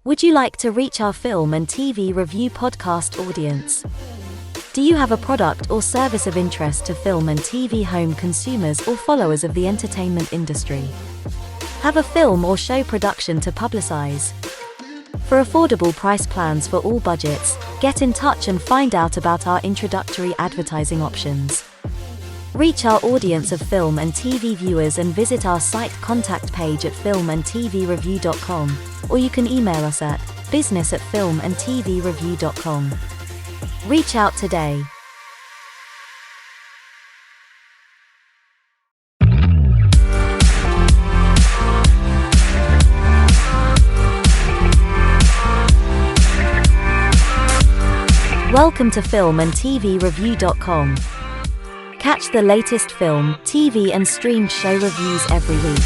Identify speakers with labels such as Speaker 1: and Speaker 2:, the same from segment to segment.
Speaker 1: Would you like to reach our film and TV review podcast audience? Do you have a product or service of interest to film and TV home consumers or followers of the entertainment industry? Have a film or show production to publicize? For affordable price plans for all budgets, get in touch and find out about our introductory advertising options. Reach our audience of film and TV viewers and visit our site contact page at filmandtvreview.com, or you can email us at business@filmandtvreview.com. Reach out today. Welcome to filmandtvreview.com. Catch the latest film, TV and streamed show reviews every week.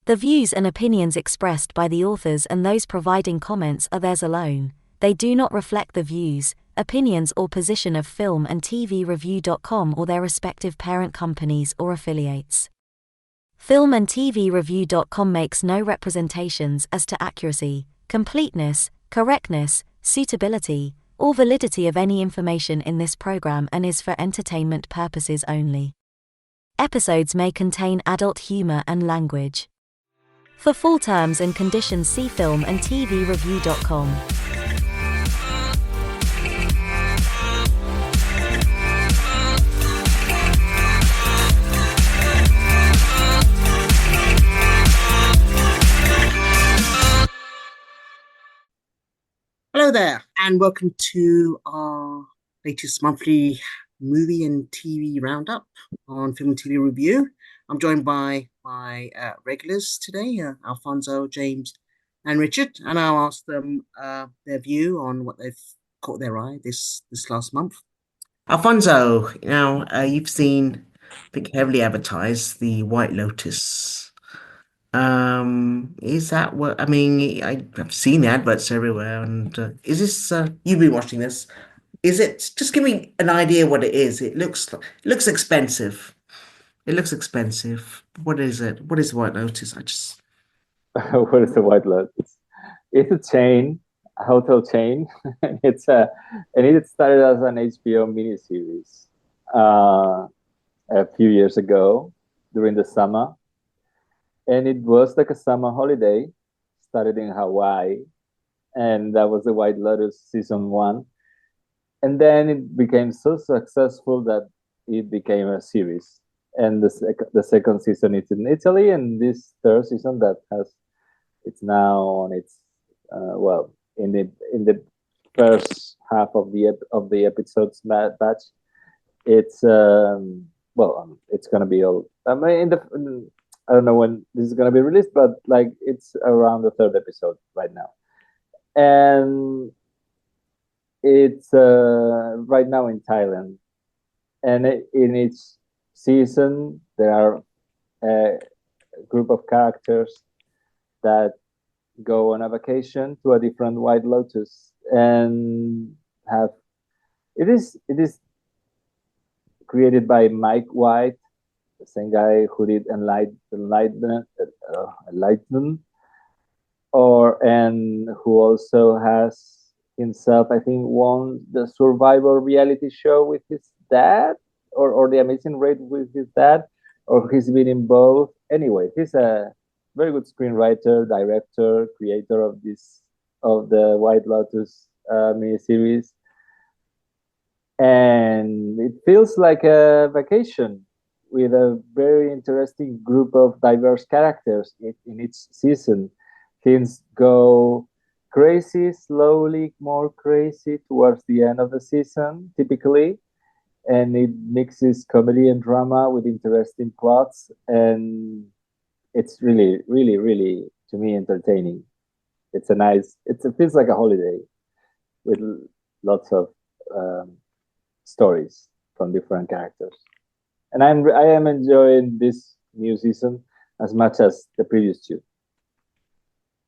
Speaker 1: The views and opinions expressed by the authors and those providing comments are theirs alone. They do not reflect the views, opinions or position of filmandtvreview.com or their respective parent companies or affiliates. Filmandtvreview.com makes no representations as to accuracy, completeness, correctness, suitability, or validity of any information in this program and is for entertainment purposes only. Episodes may contain adult humor and language. For full terms and conditions, see filmandtvreview.com.
Speaker 2: Hello there, and welcome to our latest monthly movie and TV roundup on Film and TV Review. I'm joined by my regulars today, Alfonso, James, and Richard, and I'll ask them their view on what they've caught their eye this last month. Alfonso, now you've seen, I think, heavily advertised the White Lotus. Is that what I mean? I've seen the adverts everywhere, and is this you've been watching this? Is it? Just give me an idea what it is. It looks expensive. It looks expensive. What is it? What is the White Lotus?
Speaker 3: What is the White Lotus? It's a chain, a hotel chain. And it started as an HBO miniseries a few years ago during the summer. And it was like a summer holiday, started in Hawaii, and that was the White Lotus season 1. And then it became so successful that it became a series. And the second season is in Italy, and this third season it's now on its in the first half of the episodes batch. It's it's gonna be all. I mean, I don't know when this is going to be released, but like it's around the third episode right now. And it's right now in Thailand. And in each season, there are a group of characters that go on a vacation to a different White Lotus and it is created by Mike White, the same guy who did Enlightenment, and who also has himself, I think, won the Survivor reality show with his dad, or The Amazing Race with his dad, or he's been in both. Anyway, he's a very good screenwriter, director, creator of the White Lotus miniseries, and it feels like a vacation with a very interesting group of diverse characters in each season. Things go crazy, slowly more crazy towards the end of the season, typically. And it mixes comedy and drama with interesting plots. And it's really, really, really, to me, entertaining. It feels like a holiday with lots of stories from different characters. And I am enjoying this new season as much as the previous two.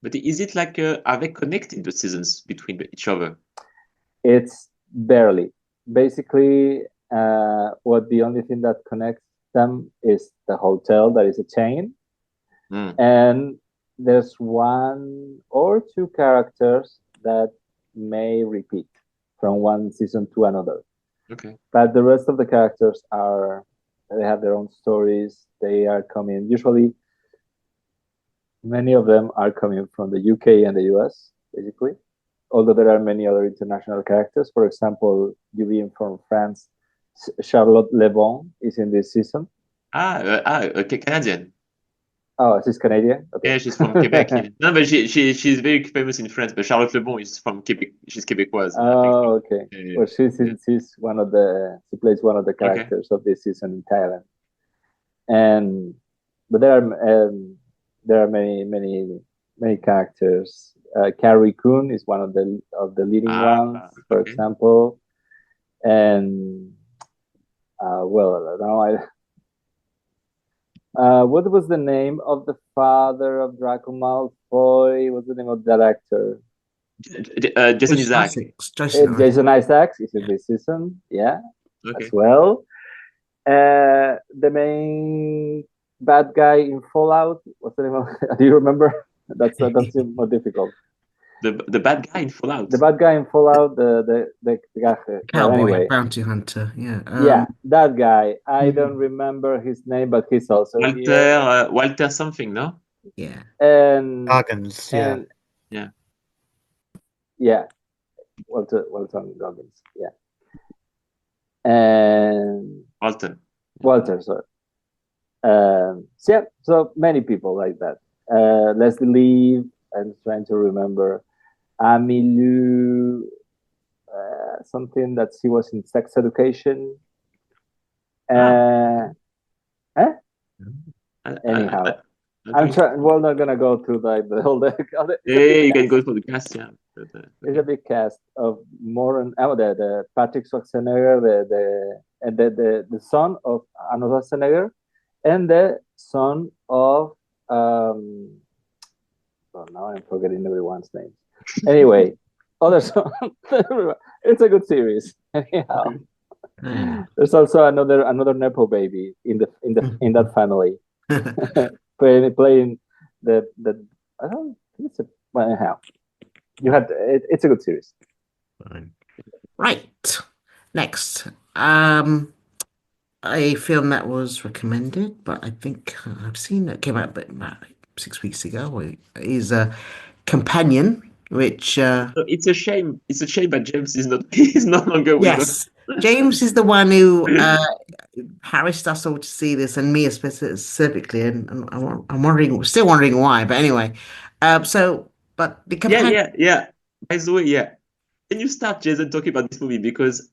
Speaker 4: But is it like are they connected the seasons between each other?
Speaker 3: It's barely. Basically, what the only thing that connects them is the hotel that is a chain, and there's one or two characters that may repeat from one season to another.
Speaker 4: Okay.
Speaker 3: But the rest of the characters they have their own stories. They are coming, usually many of them are coming from the UK and the US, basically. Although there are many other international characters. For example, you being from France, Charlotte Le Bon is in this season.
Speaker 4: Okay, Canadian.
Speaker 3: Oh, she's Canadian? Okay.
Speaker 4: Yeah, she's from Quebec. Yeah. No, but she's very famous in France. But Charlotte Le Bon is from Quebec. She's Quebecoise.
Speaker 3: Oh, okay.
Speaker 4: Yeah.
Speaker 3: Well, she's one of she plays one of the characters of this season in Thailand. But there are many characters. Carrie Coon is one of the leading ones, for example. And well, now what was the name of the father of Draco Malfoy? What's the name of that actor?
Speaker 4: Jason Isaac.
Speaker 3: Jason Isaacs is in this season, as well. The main bad guy in Fallout, what's the name of? Do you remember? That's more difficult.
Speaker 4: The bad guy in Fallout.
Speaker 3: The bad guy in Fallout, the guy.
Speaker 2: Cowboy,
Speaker 3: anyway,
Speaker 2: bounty hunter.
Speaker 3: Yeah, that guy. I don't remember his name, but he's also
Speaker 4: Walter something, no?
Speaker 2: Yeah.
Speaker 3: And
Speaker 2: Goggins.
Speaker 3: Yeah. Walter Goggins. Yeah. And Walter, sorry. So many people like that. Leslie Lee, I'm trying to remember. Amilu, something that she was in sex education. Anyhow, I'm trying. We're not gonna go through the whole.
Speaker 4: You can go for the cast. Yeah,
Speaker 3: it's a big cast of the Patrick Schwarzenegger, the son of Arnold Schwarzenegger, and the son of now I'm forgetting everyone's names. Anyway, other son. It's a good series. Anyhow, there's also another nepo baby in that family. playing the I don't think anyhow. It's a good series.
Speaker 2: Right. Next. A film that was recommended, but I think I've seen it came out about 6 weeks ago. Is Companion, which
Speaker 4: it's a shame. It's a shame that James is no longer with us.
Speaker 2: James is the one who harassed us all to see this, and me specifically, and I'm still wondering why. But anyway, but the Companion.
Speaker 4: Yeah. By the way, can you start, Jason, talking about this movie? Because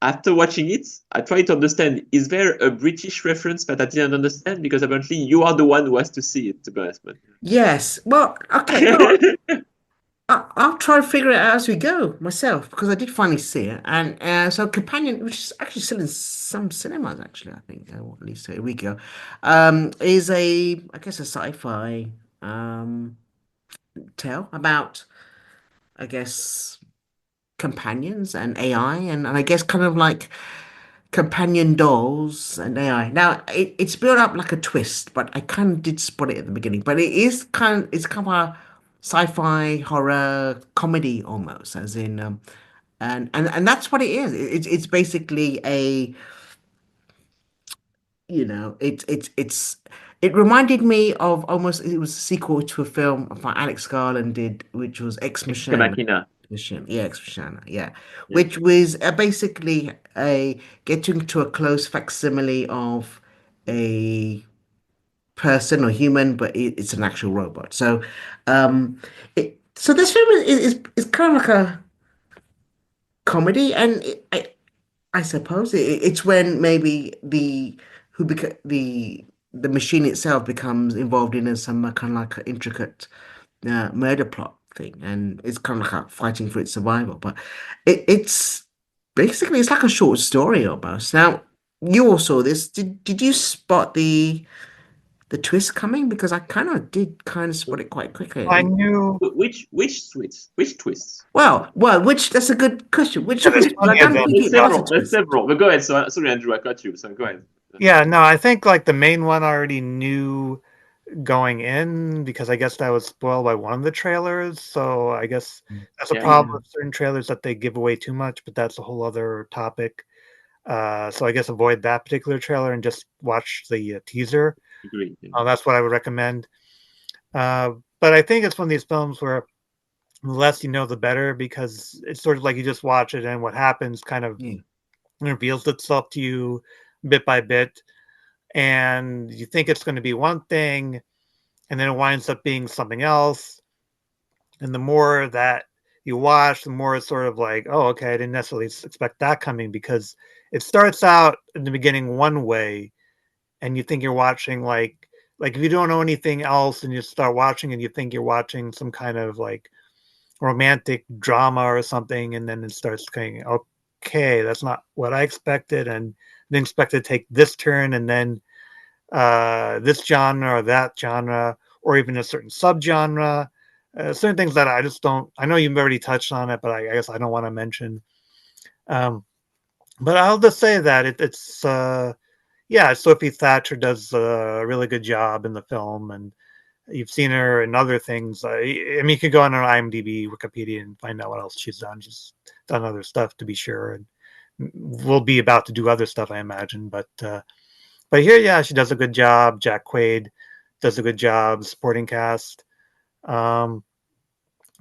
Speaker 4: after watching it, I tried to understand, is there a British reference that I didn't understand? Because apparently you are the one who has to see it, to be honest.
Speaker 2: Yes. Well, okay. Well, I'll try to figure it out as we go myself, because I did finally see it. And so Companion, which is actually still in some cinemas, actually, I think, at least a week ago, is I guess a sci-fi tale about, I guess, companions and AI, and I guess kind of like companion dolls and AI. Now it's built up like a twist, but I kind of did spot it at the beginning. But it's kind of a sci-fi horror comedy almost, as in and that's what it is. It's basically it reminded me of almost, it was a sequel to a film Alex Garland did, which was Ex Machina. Ex Machina, yeah. Which was basically getting to a close facsimile of a person or human, but it's an actual robot. So, so this film is kind of like a comedy, and I suppose it's when maybe the machine itself becomes involved in some kind of like an intricate murder plot thing, and it's kind of like fighting for its survival. But it's basically, it's like a short story almost. Now, you all saw this. Did you spot the the twist coming? Because I kind of did kind of spot it quite quickly.
Speaker 5: I knew.
Speaker 4: Which twists? Which twists?
Speaker 2: Well, which that's a good question. Which
Speaker 5: Yeah, there's
Speaker 2: twist?
Speaker 5: plenty
Speaker 2: I
Speaker 5: of
Speaker 2: don't
Speaker 5: them.
Speaker 2: think
Speaker 4: There's
Speaker 2: it was a
Speaker 4: several. There's
Speaker 2: twist.
Speaker 4: several. But go ahead. So sorry, Andrew, I cut you. So go ahead.
Speaker 5: Yeah, no, I think like the main one I already knew going in because I guess that was spoiled by one of the trailers. So I guess that's a
Speaker 4: Yeah.
Speaker 5: problem with certain trailers that they give away too much, but that's a whole other topic. So I guess avoid that particular trailer and just watch the teaser.
Speaker 4: Agree.
Speaker 5: That's what I would recommend. But I think it's one of these films where the less you know, the better, because it's sort of like you just watch it and what happens kind of
Speaker 2: Yeah.
Speaker 5: reveals itself to you bit by bit. And you think it's going to be one thing, and then it winds up being something else. And the more that you watch, the more it's sort of like, oh, okay, I didn't necessarily expect that coming, because it starts out in the beginning one way, and you think you're watching like if you don't know anything else and you start watching and you think you're watching some kind of like romantic drama or something, and then it starts going, okay, that's not what I expected, and then expected to take this turn, and then this genre or that genre, or even a certain subgenre. Certain things that I just don't. I know you've already touched on it, but I guess I don't want to mention. But I'll just say that it's yeah, Sophie Thatcher does a really good job in the film, and you've seen her in other things. I mean, you could go on her IMDb, Wikipedia, and find out what else she's done. She's done other stuff, to be sure, and will be about to do other stuff, I imagine. But here, yeah, she does a good job. Jack Quaid does a good job, supporting cast. Um,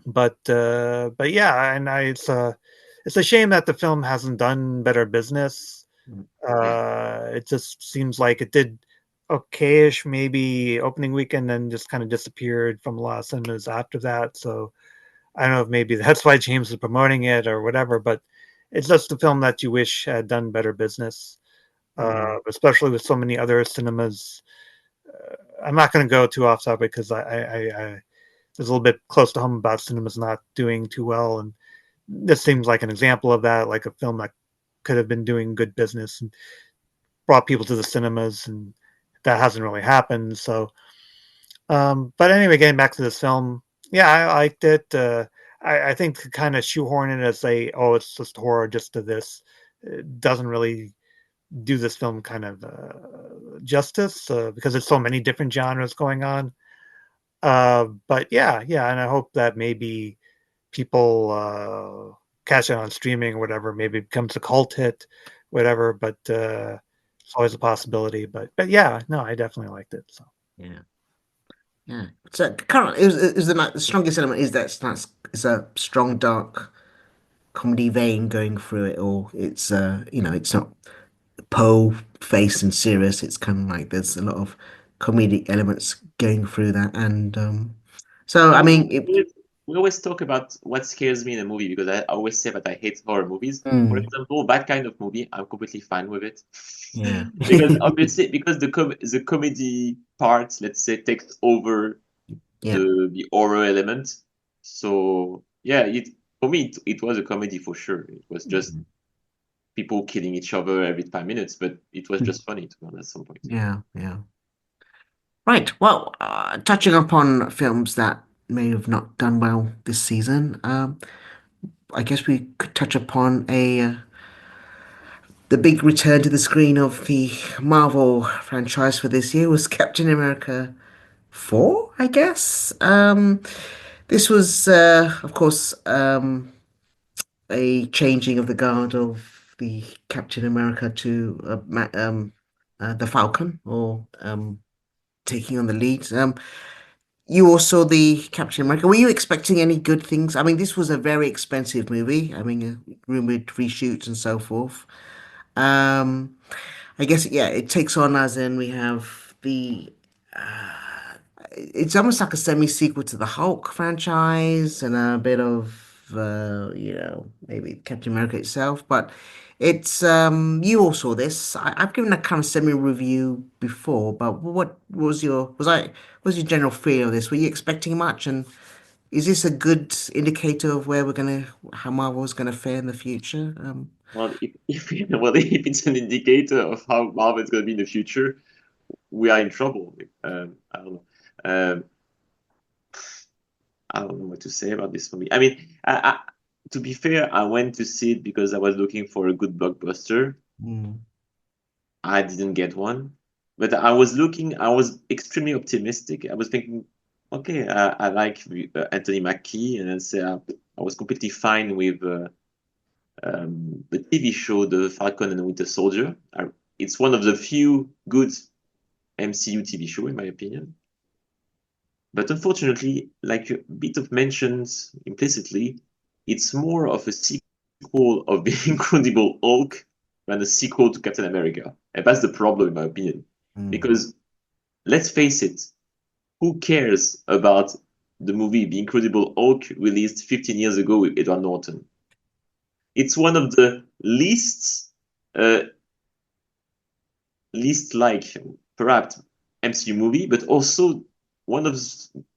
Speaker 5: but yeah, and it's a shame that the film hasn't done better business. It just seems like it did okayish maybe opening weekend, then just kind of disappeared from a lot of cinemas after that. So I don't know if maybe that's why James is promoting it or whatever, but it's just a film that you wish had done better business, especially with so many other cinemas. I'm not going to go too off topic because I there's a little bit close to home about cinemas not doing too well, and this seems like an example of that, like a film that could have been doing good business and brought people to the cinemas, and that hasn't really happened. So, but anyway, getting back to this film, yeah, I liked it. I think to kind of shoehorn it as it's just horror, just to this, it doesn't really do this film kind of justice because there's so many different genres going on. But yeah, and I hope that maybe people catch it on streaming or whatever. Maybe it becomes a cult hit, whatever. But it's always a possibility. But yeah, no, I definitely liked it. So
Speaker 2: Yeah. So currently, is the strongest element is that it's a strong dark comedy vein going through it, or it's it's not Poe faced and serious. It's kind of like there's a lot of comedic elements going through that, and so I mean,
Speaker 4: We always talk about what scares me in a movie, because I always say that I hate horror movies. For
Speaker 2: mm,
Speaker 4: example, that kind of movie, I'm completely fine with it.
Speaker 2: yeah,
Speaker 4: Because obviously, because the comedy part, let's say, takes over
Speaker 2: yeah,
Speaker 4: the horror element. So yeah, for me it was a comedy for sure. It was just people killing each other every 5 minutes, but it was just funny to be honest at some point.
Speaker 2: yeah. Right. Well, touching upon films that may have not done well this season, I guess we could touch upon the big return to the screen of the Marvel franchise for this year was Captain America 4, I guess. This was, of course, a changing of the guard of the Captain America to the Falcon, or taking on the lead. You all saw the Captain America. Were you expecting any good things? I mean, this was a very expensive movie. I mean, rumored reshoots and so forth. Um, I guess yeah, it takes on as in we have the it's almost like a semi-sequel to the Hulk franchise and a bit of maybe Captain America itself, but it's you all saw this. I've given a kind of semi-review before, but what was your general feel of this? Were you expecting much, and is this a good indicator of how Marvel's gonna fare in the future?
Speaker 4: Well, if it's an indicator of how Marvel is going to be in the future, we are in trouble. I don't know. I don't know what to say about this movie. I mean, to be fair, I went to see it because I was looking for a good blockbuster. I didn't get one, but I was extremely optimistic. I was thinking, okay, I like Anthony Mackie, and I was completely fine with the TV show, The Falcon and the Winter Soldier. It's one of the few good MCU TV show, in my opinion. But unfortunately, like a bit of mentions implicitly, it's more of a sequel of The Incredible Hulk than a sequel to Captain America. And that's the problem, in my opinion. Because let's face it, who cares about the movie The Incredible Hulk released 15 years ago with Edward Norton? It's one of the least like perhaps MCU movie, but also one of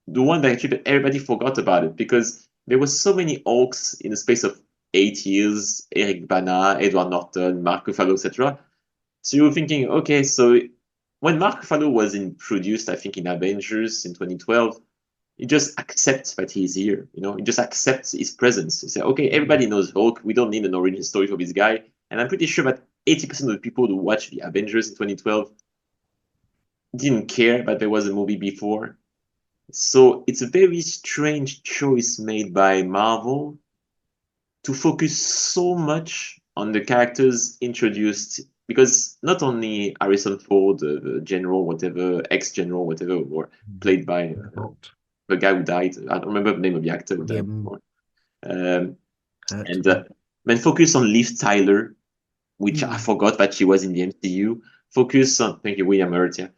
Speaker 4: the one that actually everybody forgot about it because there were so many Hulks in the space of 8 years. Eric Bana, Edward Norton, Mark Ruffalo, etc. So you were thinking, okay, so when Mark Ruffalo was introduced, I think in Avengers in 2012, you just accept that he's here. You just accept his presence. You say, okay, everybody knows Hulk. We don't need an origin story for this guy. And I'm pretty sure that 80% of the people who watched the Avengers in 2012 didn't care that there was a movie before. So it's a very strange choice made by Marvel to focus so much on the characters introduced, because not only Harrison Ford, general, whatever, ex-general, whatever, or played by the guy who died. I don't remember the name of the actor who died before. And then focus on Liv Tyler, which I forgot that she was in the MCU. Focus on, thank you, William Hurt, yeah.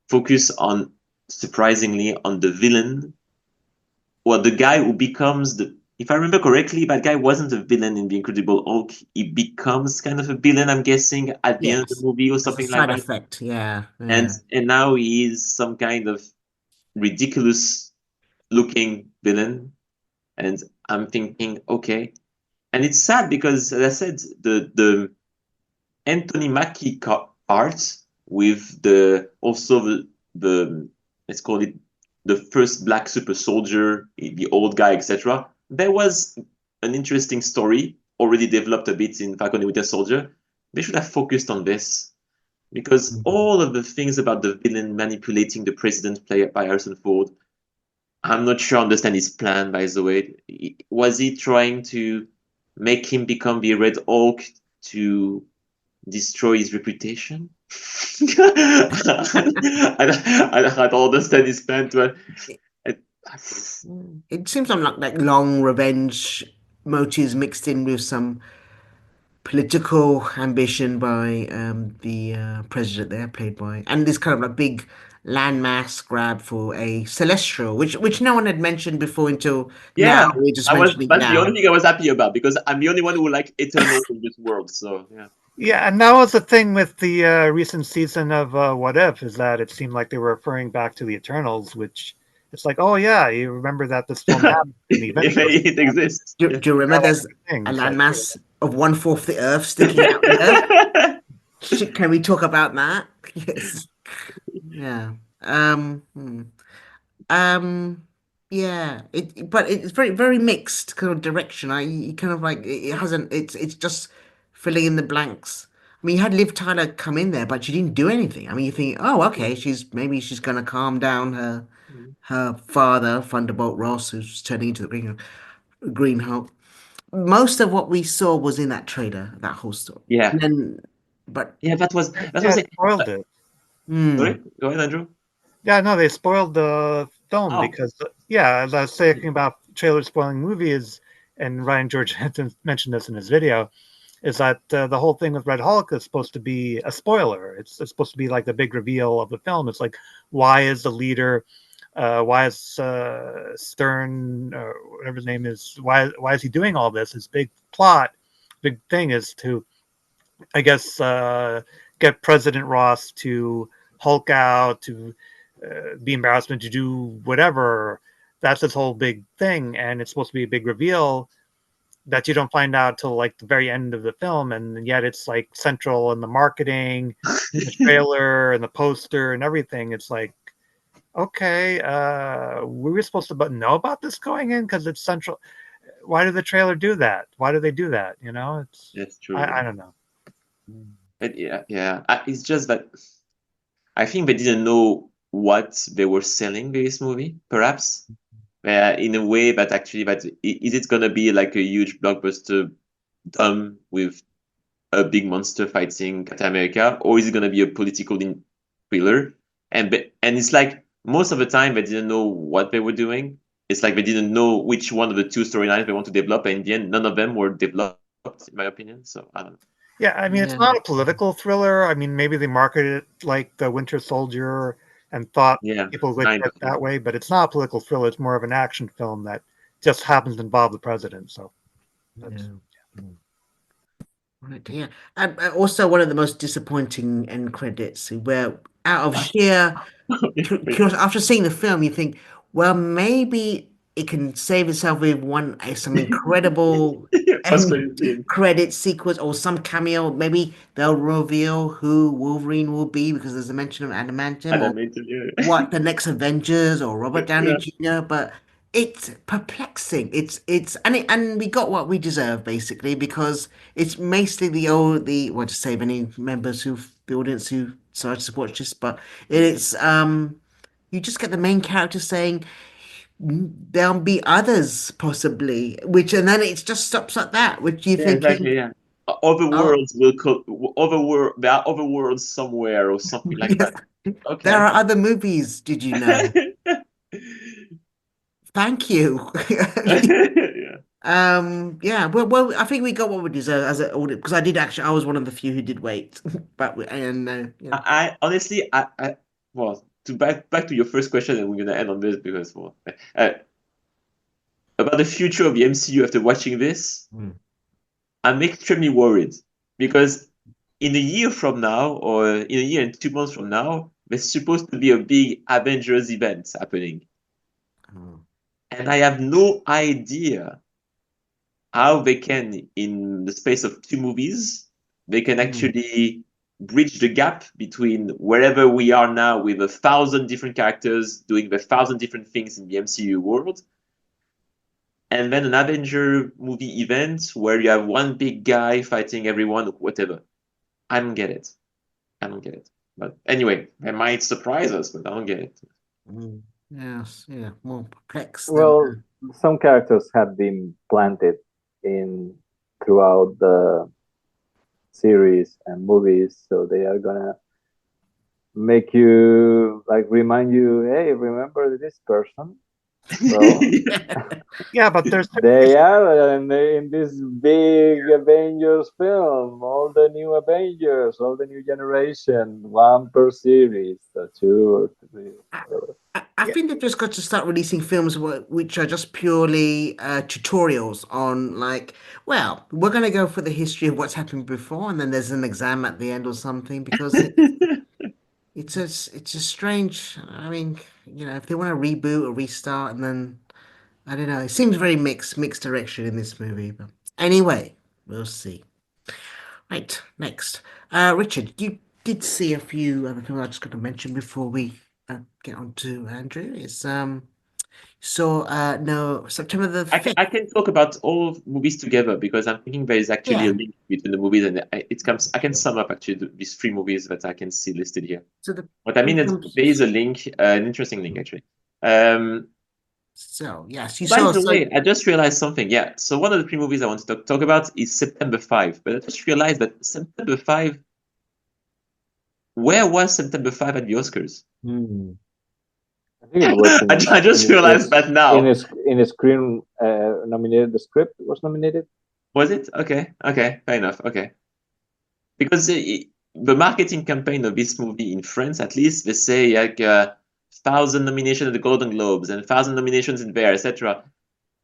Speaker 4: Focus on, surprisingly, on the villain, or the guy who becomes if I remember correctly, that guy wasn't a villain in The Incredible Hulk. He becomes kind of a villain, I'm guessing, at the end of the movie or something like that.
Speaker 2: Side effect, yeah.
Speaker 4: And now he is some kind of ridiculous looking villain. And I'm thinking, okay. And it's sad because, as I said, the Anthony Mackie part with the let's call it the first black super soldier, the old guy, etc. There was an interesting story already developed a bit in Falcon and Winter Soldier. They should have focused on this, because all of the things about the villain manipulating the president, played by Harrison Ford, I'm not sure I understand his plan, by the way. Was he trying to make him become the Red Hulk to destroy his reputation? I don't understand his plan.
Speaker 2: It seems like long revenge motives mixed in with some political ambition by the president there, played by, and this kind of like big landmass grab for a celestial, which no one had mentioned before until now. We're just mentioning
Speaker 4: that's
Speaker 2: now.
Speaker 4: the only thing I was happy about, because I'm the only one who like Eternal in this world. So yeah.
Speaker 5: Yeah, and that was the thing with the recent season of What If, is that it seemed like they were referring back to the Eternals, which it's like, oh yeah, you remember that this film happened.
Speaker 4: It exists.
Speaker 2: Do you remember there's a landmass of 1/4 the Earth sticking out there? Can we talk about that? Yes. Yeah. Yeah. But it's very, very mixed kind of direction. You kind of like it hasn't. It's just filling in the blanks. I mean, you had Liv Tyler come in there, but she didn't do anything. I mean, you think, oh, okay, maybe she's gonna calm down her father, Thunderbolt Ross, who's turning into the Green Hulk. Most of what we saw was in that trailer, that whole story.
Speaker 4: Yeah.
Speaker 2: And then, but
Speaker 4: yeah, that's what
Speaker 5: spoiled it.
Speaker 4: Sorry, go ahead, Andrew.
Speaker 5: Yeah, no, they spoiled the film because, as I was saying about trailers spoiling movies, and Ryan George mentioned this in his video, is that the whole thing with Red Hulk is supposed to be a spoiler. It's supposed to be like the big reveal of the film. It's like, why is the leader, why is Stern, or whatever his name is, why is he doing all this? His big plot, big thing is to, I guess, get President Ross to Hulk out, to be embarrassment, to do whatever. That's his whole big thing, and it's supposed to be a big reveal. that you don't find out till like the very end of the film, and yet it's like central in the marketing, the trailer, and the poster, and everything. It's like, okay, we were supposed to know about this going in because it's central. Why did the trailer do that? Why do they do that? You know, it's
Speaker 4: That's true.
Speaker 5: I don't know.
Speaker 4: But yeah. It's just that I think they didn't know what they were selling with this movie, perhaps. In a way that actually, is it gonna be like a huge blockbuster dumb with a big monster fighting Captain America, or is it gonna be a political thriller? And it's like most of the time they didn't know what they were doing. It's like they didn't know which one of the two storylines they want to develop, and in the end, none of them were developed, in my opinion. So I don't know.
Speaker 5: Yeah, I mean, it's not a political thriller. I mean, maybe they marketed it like the Winter Soldier and thought people would get that way, but it's not a political thriller. It's more of an action film that just happens to involve the president. So,
Speaker 2: right, yeah. And also one of the most disappointing end credits, where out of sheer curiosity, after seeing the film, you think, well, maybe it can save itself with some incredible end credit sequence or some cameo. Maybe they'll reveal who Wolverine will be because there's a mention of Adamantium, or what the next Avengers or Robert Downey Jr. But it's perplexing. And we got what we deserve basically, because it's mostly to save any members of the audience who decided to watch this, but it's you just get the main character saying there'll be others possibly, and then it just stops at that, which you think
Speaker 4: other worlds will there are other worlds somewhere or something like that. Okay.
Speaker 2: There are other movies, did you know? Thank you. Well, I think we got what we deserve as an audience, because I was one of the few who did wait.
Speaker 4: I honestly, well, back to your first question, and we're gonna end on this because about the future of the MCU after watching this, I'm extremely worried, because in a year from now, or in a year and 2 months from now, there's supposed to be a big Avengers event happening. And I have no idea how they can, in the space of 2 movies, they can actually bridge the gap between wherever we are now with 1,000 different characters doing 1,000 different things in the MCU world, and then an Avenger movie event where you have one big guy fighting everyone or whatever. I don't get it. But anyway, they might surprise us, but I don't get it.
Speaker 2: Yes, more perplexed.
Speaker 3: Well, some characters have been planted throughout the series and movies, so they are gonna make you remind you, hey, remember this person? So,
Speaker 5: yeah, but
Speaker 3: they are in this big Avengers film, all the new Avengers, all the new generation, 1 per series, 2 or 3.
Speaker 2: I think they've just got to start releasing films which are just purely tutorials on, well, we're going to go for the history of what's happened before, and then there's an exam at the end or something, because it's a strange. I mean, if they want to reboot or restart, and then I don't know, it seems very mixed direction in this movie. But anyway, we'll see. Right, next, Richard, you did see a few other films I just got to mention before we get on to Andrew. No, September the 5th.
Speaker 4: I can talk about all movies together, because I'm thinking there is actually a link between the movies, and I can sum up actually these 3 movies that I can see listed here.
Speaker 2: So
Speaker 4: what I mean is there is a link, an interesting link actually.
Speaker 2: So yes,
Speaker 4: by the way, I just realized something. Yeah, so one of the 3 movies I want to talk about is September 5, but I just realized that September 5. Where was September 5 at the Oscars?
Speaker 3: I think it was
Speaker 4: I just realized that now.
Speaker 3: In a screen nominated, the script was nominated.
Speaker 4: Was it? Okay, fair enough. Okay, because the marketing campaign of this movie in France, at least, they say 1,000 nominations at the Golden Globes and 1,000 nominations in there, etc.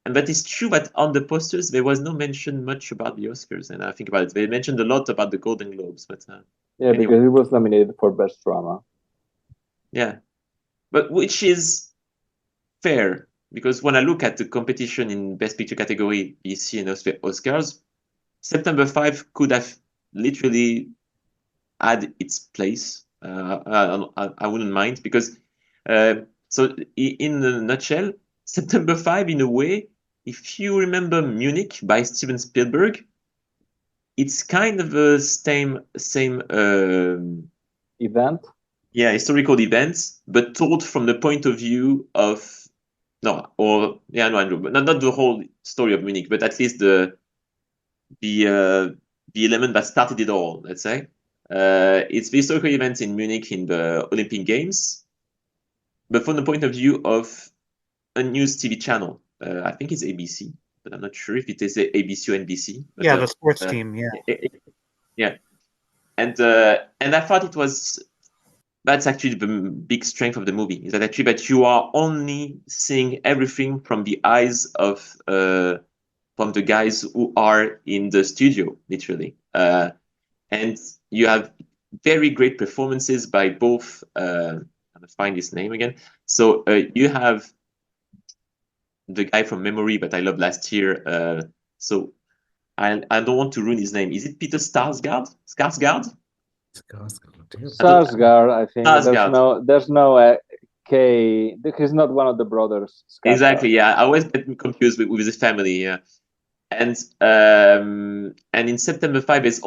Speaker 4: And but it's true that on the posters there was no mention much about the Oscars. And I think about it, they mentioned a lot about the Golden Globes, but
Speaker 3: anyway. Because it was nominated for Best Drama.
Speaker 4: Yeah. But which is fair, because when I look at the competition in Best Picture category, BC and Oscars, September 5 could have literally had its place. I wouldn't mind, because so in a nutshell, September 5, in a way, if you remember Munich by Steven Spielberg, it's kind of a same
Speaker 3: Event.
Speaker 4: yeah, historical events, but told from the point of view of no, or yeah, no, Andrew, but not the whole story of Munich, but at least the element that started it all. Let's say it's the historical events in Munich in the Olympic Games, but from the point of view of a news TV channel. I think it's ABC, but I'm not sure if it is ABC or NBC. But,
Speaker 5: Yeah, the sports team. Yeah.
Speaker 4: Yeah, and I thought it was. That's actually the big strength of the movie, is that actually that you are only seeing everything from the eyes of from the guys who are in the studio, literally, and you have very great performances by both. I'm gonna find his name again. So you have the guy from Memory, but I love last year. So I don't want to ruin his name. Is it Peter Sarsgaard? Skarsgård?
Speaker 3: Sarsgaard, I think.
Speaker 4: Sarsgaard.
Speaker 3: There's no K. He's not one of the brothers. Skarsgård.
Speaker 4: Exactly. Yeah, I always get confused with his family. Yeah, and in September 5 is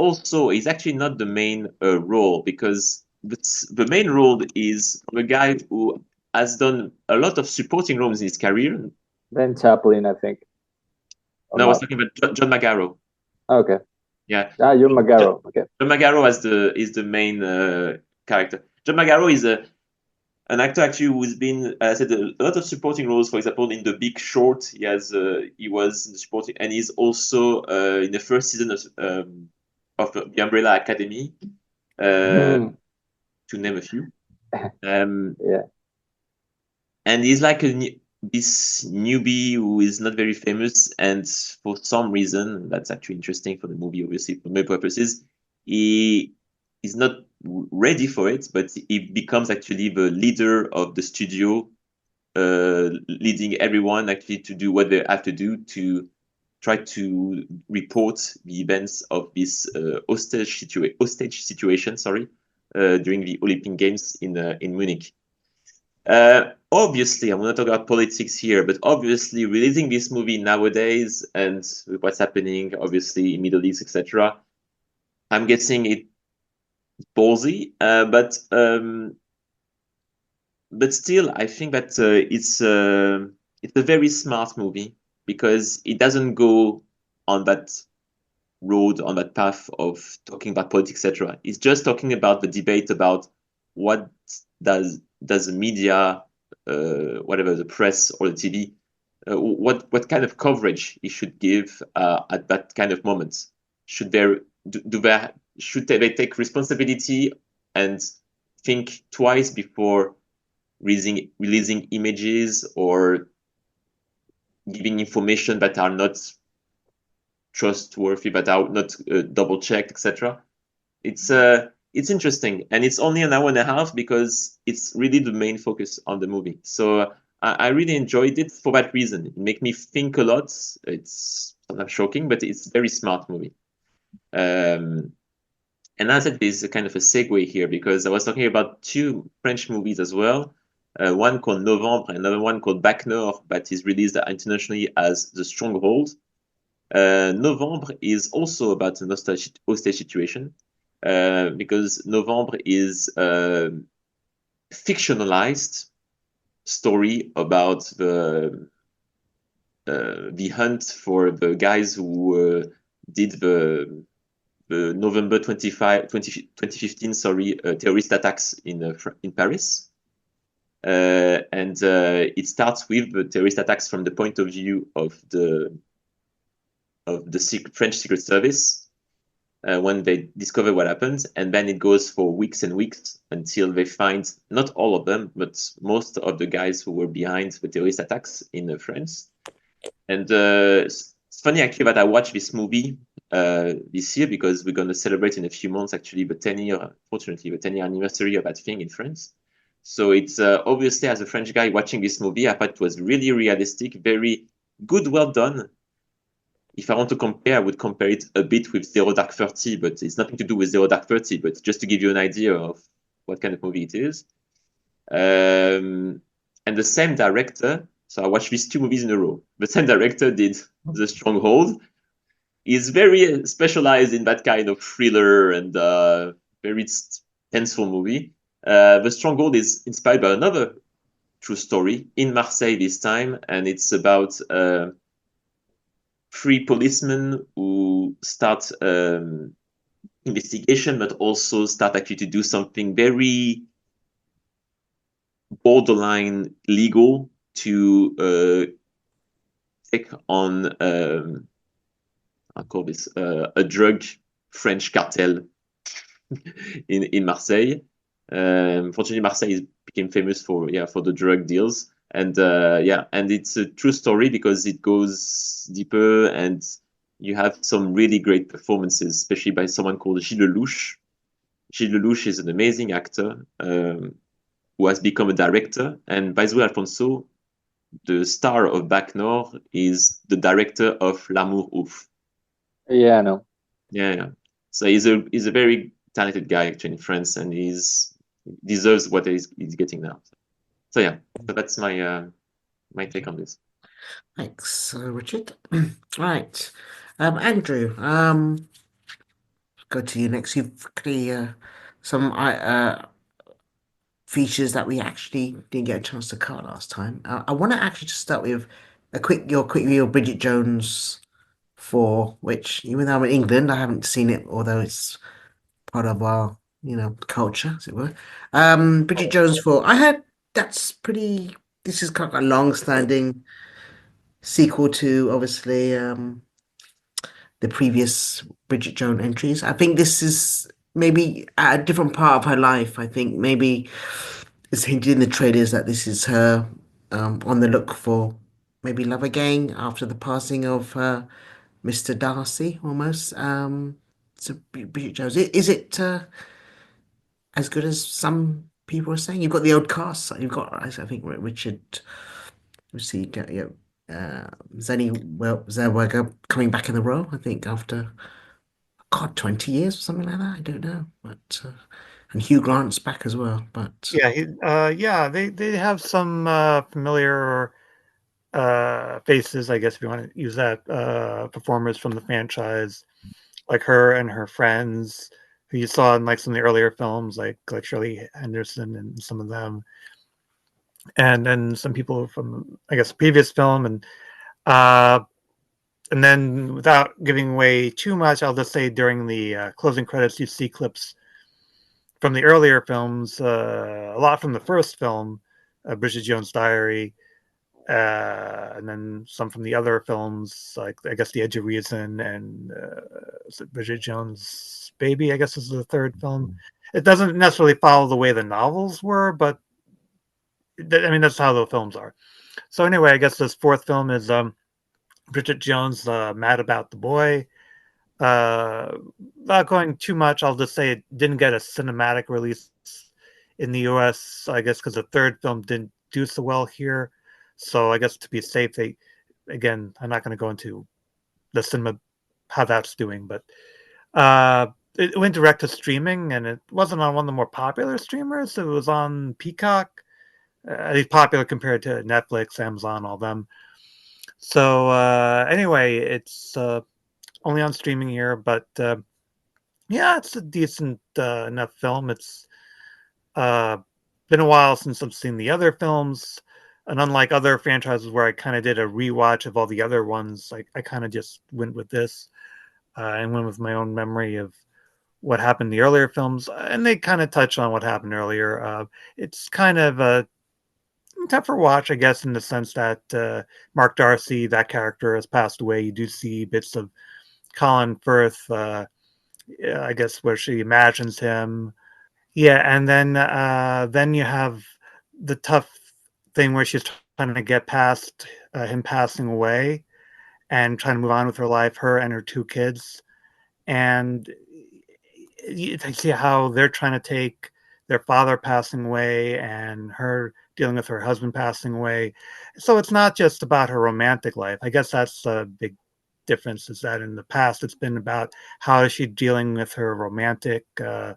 Speaker 4: actually not the main role, because the main role is from a guy who has done a lot of supporting roles in his career.
Speaker 3: Then Chaplin, I think.
Speaker 4: No, I was talking about John Magaro.
Speaker 3: Okay.
Speaker 4: Yeah.
Speaker 3: John Magaro. Okay.
Speaker 4: John Magaro is the main character. John Magaro is an actor actually who's been said a lot of supporting roles. For example, in The Big Short, he was in the supporting, and he's also in the first season of the Umbrella Academy, to name a few.
Speaker 3: Yeah.
Speaker 4: And he's like this newbie who is not very famous, and for some reason, that's actually interesting for the movie, obviously, for many purposes, he is not ready for it, but he becomes actually the leader of the studio, leading everyone actually to do what they have to do to try to report the events of this hostage situation, during the Olympic Games in Munich. Obviously, I'm not talking about politics here, but obviously releasing this movie nowadays and with what's happening, obviously, in Middle East, etc., I'm guessing it's ballsy, but still, I think that it's a very smart movie, because it doesn't go on that road, on that path of talking about politics, etc. It's just talking about the debate about what does the media, whatever, the press or the TV, what kind of coverage it should give at that kind of moment. Should they take responsibility and think twice before releasing images or giving information that are not trustworthy, that are not double checked, etc. It's interesting, and it's only an hour and a half, because it's really the main focus on the movie. So I really enjoyed it for that reason. It made me think a lot. It's sometimes shocking, but it's a very smart movie. And as I said, there's a kind of a segue here, because I was talking about two French movies as well. One called Novembre, another one called Bac Nord, that is released internationally as The Stronghold. Novembre is also about an hostage situation, because Novembre is a fictionalized story about the hunt for the guys who did the November 2015 terrorist attacks in Paris. And it starts with the terrorist attacks from the point of view of the French Secret Service, when they discover what happened, and then it goes for weeks and weeks until they find not all of them, but most of the guys who were behind the terrorist attacks in France. And it's funny actually that I watched this movie this year, because we're going to celebrate in a few months actually the 10-year, fortunately, the 10-year anniversary of that thing in France. So it's obviously, as a French guy watching this movie, I thought it was really realistic, very good, well done. If I want to compare, I would compare it a bit with Zero Dark 30, but it's nothing to do with Zero Dark 30, but just to give you an idea of what kind of movie it is. And the same director, so I watched these 2 movies in a row. The same director did The Stronghold. He's very specialized in that kind of thriller and very tenseful movie. The Stronghold is inspired by another true story in Marseille this time, and it's about 3 policemen who start investigation, but also start actually to do something very borderline legal to take on I call this a drug French cartel in Marseille. Fortunately, Marseille became famous for the drug deals, and and it's a true story because it goes deeper, and you have some really great performances, especially by someone called Gilles Lelouch. Gilles Lelouch is an amazing actor who has become a director, and by the way, Alfonso, the star of Bac Nord, is the director of L'Amour Ouf.
Speaker 3: Yeah, I know.
Speaker 4: Yeah. So he's a very talented guy actually in France, and deserves what he's getting now. So that's my my take on this.
Speaker 2: Thanks, Richard. Right, Andrew. Go to you next. You've clearly some features that we actually didn't get a chance to cover last time. I want to actually just start with your quick review of Bridget Jones 4, which even though I'm in England, I haven't seen it, although it's part of our culture, as it were. Bridget Jones 4. I heard that's pretty. This is kind of a long-standing sequel to obviously the previous Bridget Jones entries. I think this is maybe at a different part of her life. I think maybe it's hinted in the trailers that this is her on the look for maybe love again after the passing of Mr. Darcy almost. So Bridget Jones, is it as good as some people are saying? You've got the old cast. You've got, I think, Richard. We see, Zellweger coming back in the role. I think after 20 years or something like that. I don't know, but and Hugh Grant's back as well. But
Speaker 5: Yeah, they have some familiar faces, I guess, if you want to use that, performers from the franchise, like her and her friends, who you saw in like some of the earlier films, like Shirley Henderson and some of them, and then some people from, I guess, the previous film, and then without giving away too much, I'll just say during the closing credits, you see clips from the earlier films, a lot from the first film, Bridget Jones' Diary, and then some from the other films, like I guess The Edge of Reason and Bridget Jones' Baby, I guess is the third film. It doesn't necessarily follow the way the novels were, but I mean, that's how the films are. So anyway, I guess this fourth film is Bridget Jones, Mad About the Boy. Without going too much, I'll just say it didn't get a cinematic release in the US, I guess, because the third film didn't do so well here. So I guess to be safe, I'm not going to go into the cinema, how that's doing, but it went direct to streaming, and it wasn't on one of the more popular streamers. It was on Peacock, at least popular compared to Netflix, Amazon, all them. So anyway, it's only on streaming here, but yeah, it's a decent enough film. It's been a while since I've seen the other films, and unlike other franchises where I kind of did a rewatch of all the other ones, I kind of just went with this and went with my own memory of what happened in the earlier films, and they kind of touch on what happened earlier. It's kind of a tougher watch, I guess, in the sense that Mark Darcy, that character, has passed away. You do see bits of Colin Firth, I guess, where she imagines him. Yeah, and then you have the tough thing where she's trying to get past him passing away and trying to move on with her life, her and her 2 kids. And you see how they're trying to take their father passing away and her dealing with her husband passing away. So it's not just about her romantic life. I guess that's a big difference, is that in the past it's been about how is she dealing with her romantic, that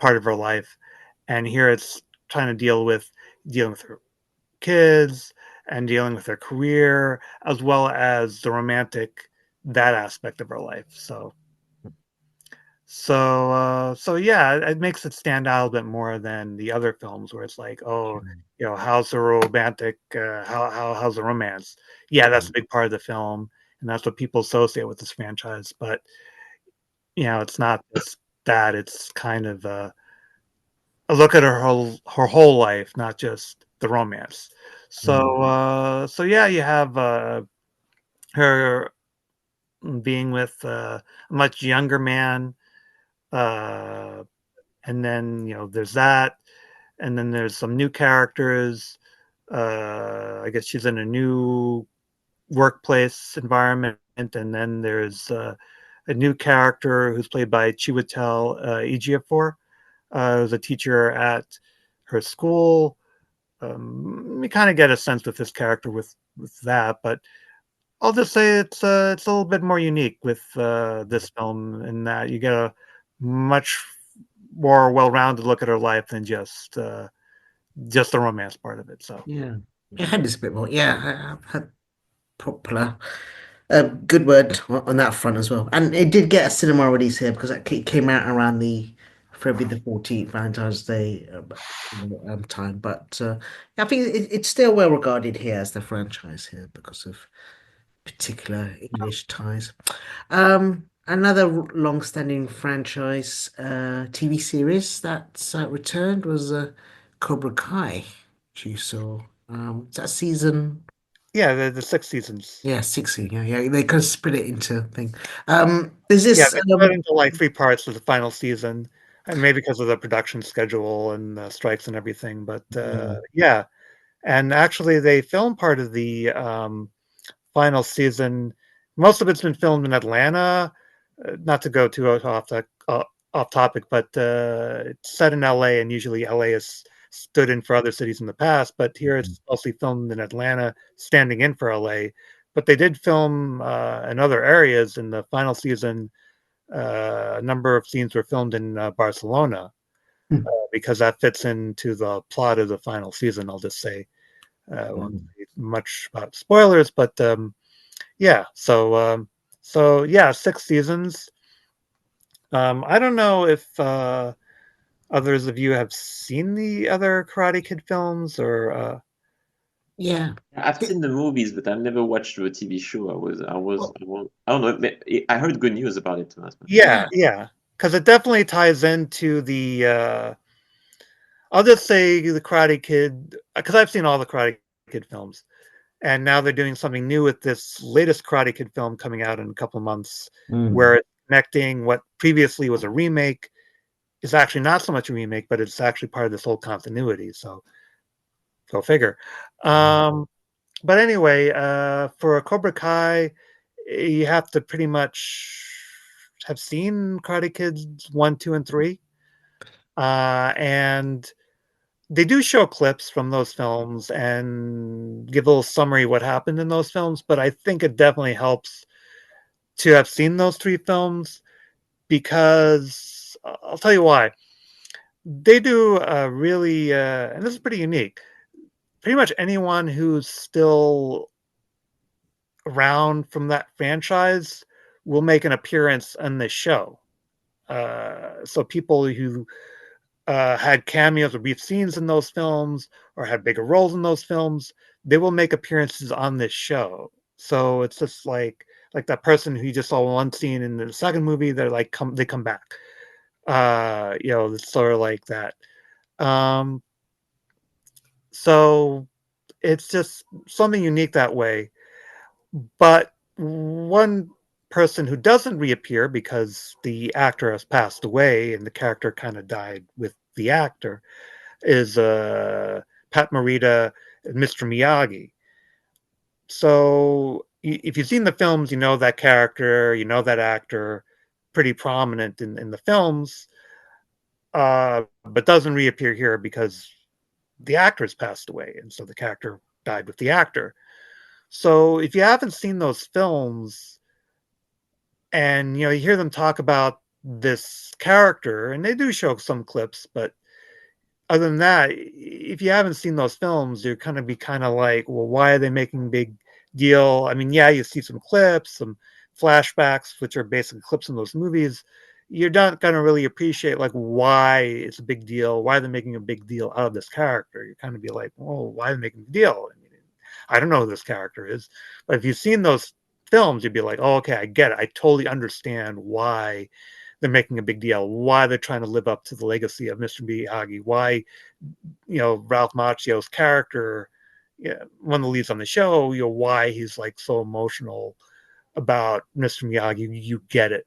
Speaker 5: part of her life. And here it's trying to dealing with her kids and dealing with her career, as well as the romantic, that aspect of her life. So yeah, it makes it stand out a bit more than the other films where it's like, oh, how's the romantic, how's the romance? Yeah, that's a big part of the film, and that's what people associate with this franchise. But it's not just that; it's kind of a look at her whole life, not just the romance. So yeah, you have her being with a much younger man. And then there's that, and then there's some new characters. I guess she's in a new workplace environment, and then there's a new character who's played by Chiwetel Ejiofor, who's a teacher at her school. We kind of get a sense with this character with that, but I'll just say it's a little bit more unique with this film in that you get a much more well-rounded look at her life than just the romance part of it. So
Speaker 2: Yeah, it had this bit more. Yeah, I had popular. Good word on that front as well. And it did get a cinema release here because it came out around the February the 14th, Valentine's Day time. But I think it's still well regarded here as the franchise here because of particular English ties. Another long-standing franchise TV series that returned was Cobra Kai, which you saw. Is that season?
Speaker 5: yeah, the 6 seasons.
Speaker 2: Yeah, 16. Yeah. They kind of split it into thing. There's
Speaker 5: Yeah,
Speaker 2: this.
Speaker 5: they split into like 3 parts of the final season, and maybe because of the production schedule and strikes and everything. But yeah, and actually they filmed part of the final season. Most of it's been filmed in Atlanta. Not to go too off topic, but it's set in LA, and usually LA has stood in for other cities in the past. But here it's mostly filmed in Atlanta, standing in for LA. But they did film in other areas in the final season. A number of scenes were filmed in Barcelona because that fits into the plot of the final season. I'll just say, won't say much about spoilers, but yeah. So yeah, 6 seasons. I don't know if others of you have seen the other Karate Kid films, or
Speaker 2: Yeah.
Speaker 4: I've seen the movies, but I've never watched the TV show. I don't know. I heard good news about it, Thomas.
Speaker 5: yeah, because it definitely ties into the. I'll just say the Karate Kid, because I've seen all the Karate Kid films, and now they're doing something new with this latest Karate Kid film coming out in a couple of months, where it's connecting what previously was a remake is actually not so much a remake, but it's actually part of this whole continuity. So go figure. But anyway, for a Cobra Kai, you have to pretty much have seen Karate Kids 1, 2, and 3. And they do show clips from those films and give a little summary of what happened in those films. But I think it definitely helps to have seen those 3 films because I'll tell you why. They do really, and this is pretty unique. Pretty much anyone who's still around from that franchise will make an appearance on this show. So people who had cameos or brief scenes in those films or had bigger roles in those films, they will make appearances on this show. So it's just like that person who you just saw one scene in the second movie, they come back. It's sort of like that. So it's just something unique that way. But one person who doesn't reappear because the actor has passed away and the character kind of died with the actor is Pat Morita and Mr. Miyagi. So if you've seen the films, you know that character, you know that actor, pretty prominent in the films. but doesn't reappear here because the actor's passed away, and so the character died with the actor. So if you haven't seen those films, and you hear them talk about this character, and they do show some clips, but other than that, if you haven't seen those films, you're kind of like, well, why are they making a big deal? I mean, yeah, you see some clips, some flashbacks, which are basically clips in those movies. You're not going to really appreciate like why it's a big deal, why they're making a big deal out of this character. You're kind of be like, oh, why are they making a deal? I mean, I don't know who this character is, but if you've seen those films, you'd be like, oh, okay, I get it. I totally understand why they're making a big deal, why they're trying to live up to the legacy of Mr. Miyagi, why Ralph Macchio's character, one of the leads on the show, why he's like so emotional about Mr. Miyagi. You get it,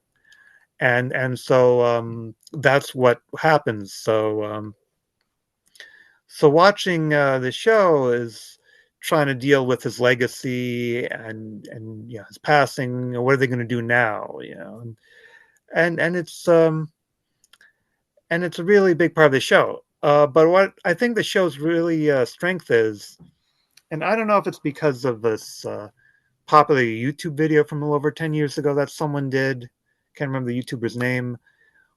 Speaker 5: and so that's what happens. So watching the show is trying to deal with his legacy and his passing. What are they going to do now? And it's a really big part of the show. But what I think the show's really strength is, and I don't know if it's because of this popular YouTube video from a little over 10 years ago that someone did. Can't remember the YouTuber's name,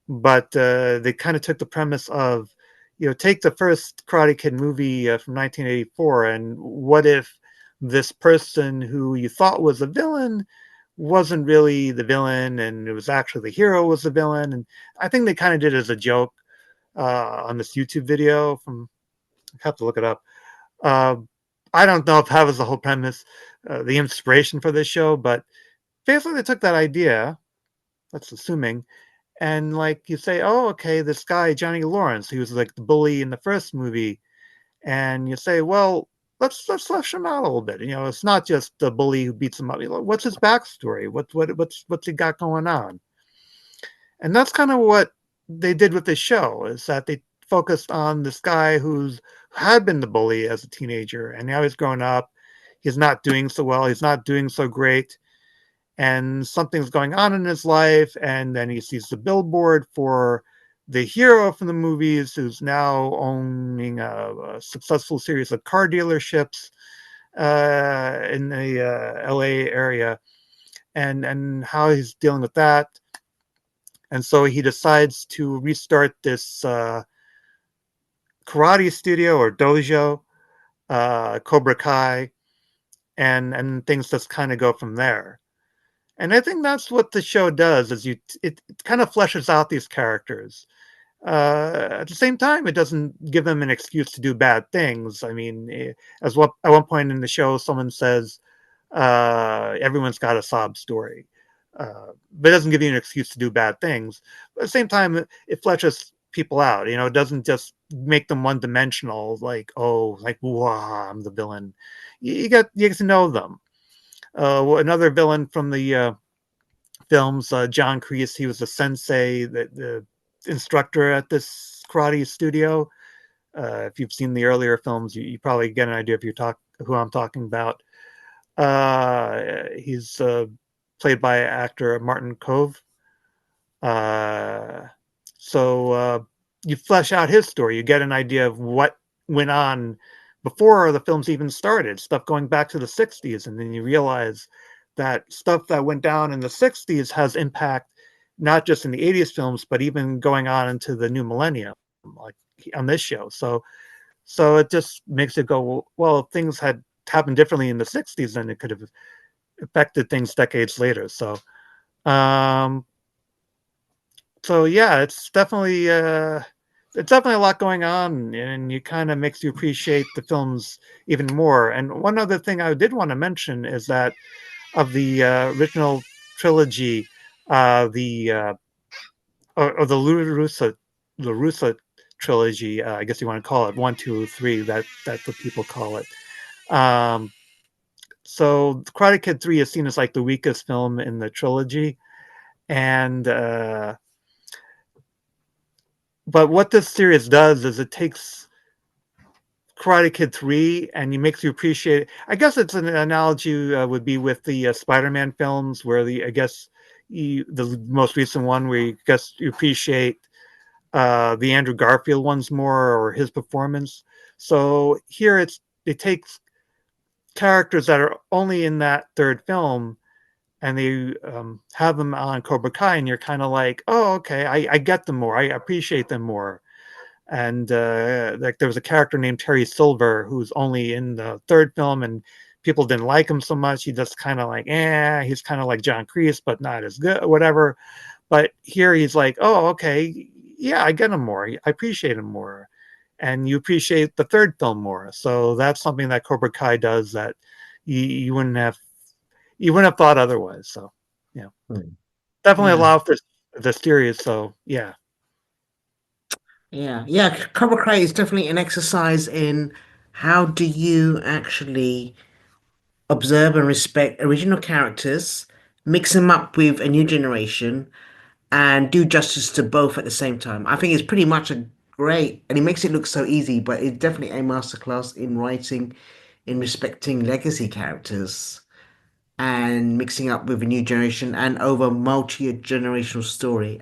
Speaker 5: but they kind of took the premise of, take the first Karate Kid movie from 1984, and what if this person who you thought was a villain wasn't really the villain, and it was actually the hero was the villain. And I think they kind of did it as a joke on this YouTube video from, I have to look it up. I don't know if that was the whole premise, the inspiration for this show, but basically they took that idea, that's assuming, and like you say, oh, okay, this guy, Johnny Lawrence, he was like the bully in the first movie, and you say, well, let's flesh him out a little bit. It's not just the bully who beats him up. What's his backstory? What's he got going on? And that's kind of what they did with this show, is that they focused on this guy who's had been the bully as a teenager, and now he's grown up. He's not doing so well. He's not doing so great. And something's going on in his life. And then he sees the billboard for the hero from the movies, who's now owning a successful series of car dealerships in the LA area, and how he's dealing with that. And so he decides to restart this karate studio or dojo, Cobra Kai, and things just kind of go from there. And I think that's what the show does, is it kind of fleshes out these characters. At the same time, it doesn't give them an excuse to do bad things. I mean, at one point in the show, someone says, everyone's got a sob story. But it doesn't give you an excuse to do bad things. But at the same time, it fleshes people out. It doesn't just make them one-dimensional, like, oh, like, wow, I'm the villain. You get to know them. Another villain from the films, John Kreese, he was the sensei, the instructor at this karate studio. If you've seen the earlier films, you probably get an idea if who I'm talking about. He's played by actor Martin Kove. So you flesh out his story. You get an idea of what went on before the films even started, stuff going back to the 60s. And then you realize that stuff that went down in the 60s has impact not just in the 80s films, but even going on into the new millennium, like on this show. So it just makes it go, well, if things had happened differently in the 60s, then it could have affected things decades later. So yeah, it's definitely a lot going on, and it kind of makes you appreciate the films even more. And one other thing I did want to mention is that of the original trilogy, or the Russo trilogy, I guess you want to call it 1, 2, 3. That's what people call it. So Karate Kid 3 is seen as like the weakest film in the trilogy, and but what this series does is it takes Karate Kid 3 and it makes you appreciate it. I guess it's an analogy would be with the Spider-Man films, where the most recent one, where you appreciate the Andrew Garfield ones more, or his performance. So here it takes characters that are only in that third film, and they have them on Cobra Kai, and you're kind of like, oh, okay, I get them more, I appreciate them more. And like there was a character named Terry Silver who's only in the third film, and people didn't like him so much. He just kind of like, he's kind of like John Kreese, but not as good, whatever. But here he's like, oh, okay, yeah, I get him more. I appreciate him more. And you appreciate the third film more. So that's something that Cobra Kai does that you wouldn't have thought otherwise. So yeah, definitely
Speaker 2: Yeah.
Speaker 5: allow for the series. So yeah.
Speaker 2: Yeah. Cobra Kai is definitely an exercise in how do you actually observe and respect original characters, mix them up with a new generation, and do justice to both at the same time. I think it's pretty much a great, and it makes it look so easy, but it's definitely a masterclass in writing, in respecting legacy characters and mixing up with a new generation and over multi-generational story.